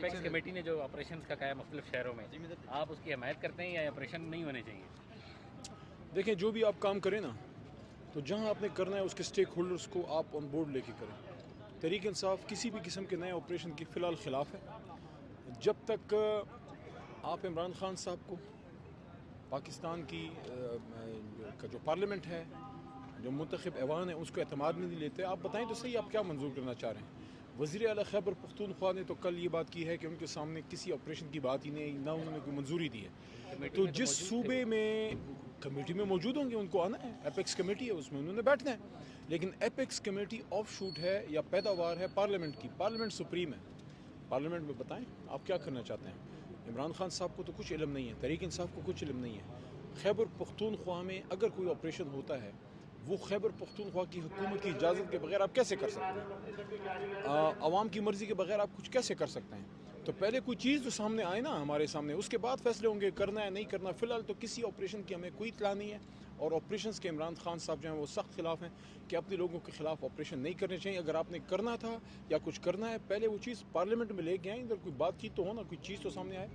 Apex committee نے جو operations کا کہا ہے مختلف شہروں میں، آپ اس کی حمایت کرتے ہیں یا آپریشن نہیں ہونے چاہیے؟ دیکھیں جو بھی آپ کام کریں نا تو جہاں آپ نے کرنا ہے اس کے سٹیک ہولڈرز کو آپ آن بورڈ لے کے کریں. تحریک انصاف کسی بھی قسم کے نئے آپریشن کے فی الحال خلاف ہے. جب تک آپ عمران خان صاحب کو پاکستان کی جو پارلیمنٹ ہے، جو منتخب ایوان ہے، اس کو اعتماد میں نہیں لیتے. آپ بتائیں تو صحیح آپ کیا منظور کرنا چاہ رہے ہیں. وزیر اعلیٰ خیبر پختونخوا نے تو کل یہ بات کی ہے کہ ان کے سامنے کسی آپریشن کی بات ہی نہیں، نہ انہوں نے کوئی منظوری دی ہے. تو جس صوبے میں کمیٹی میں موجود ہوں گے ان کو آنا ہے. ایپیکس کمیٹی ہے، اس میں انہوں نے بیٹھنا ہے. لیکن ایپیکس کمیٹی آف شوٹ ہے یا پیداوار ہے پارلیمنٹ کی. پارلیمنٹ سپریم ہے. پارلیمنٹ میں بتائیں آپ کیا کرنا چاہتے ہیں. عمران خان صاحب کو تو کچھ علم نہیں ہے، تحریک انصاف کو کچھ علم نہیں ہے. خیبر پختونخوا میں اگر کوئی آپریشن ہوتا ہے وہ خیبر پختونخوا کی حکومت کی اجازت کے بغیر آپ کیسے کر سکتے ہیں؟ عوام کی مرضی کے بغیر آپ کچھ کیسے کر سکتے ہیں؟ تو پہلے کوئی چیز تو سامنے آئے نا ہمارے سامنے، اس کے بعد فیصلے ہوں گے کرنا ہے نہیں کرنا. فی الحال تو کسی آپریشن کی ہمیں کوئی اطلاع نہیں ہے. اور آپریشنز کے عمران خان صاحب جو ہیں وہ سخت خلاف ہیں کہ اپنے لوگوں کے خلاف آپریشن نہیں کرنے چاہیے. اگر آپ نے کرنا تھا یا کچھ کرنا ہے پہلے وہ چیز پارلیمنٹ میں لے کے آئیں، ادھر کوئی بات چیت تو ہو نا، کوئی چیز تو سامنے آئے.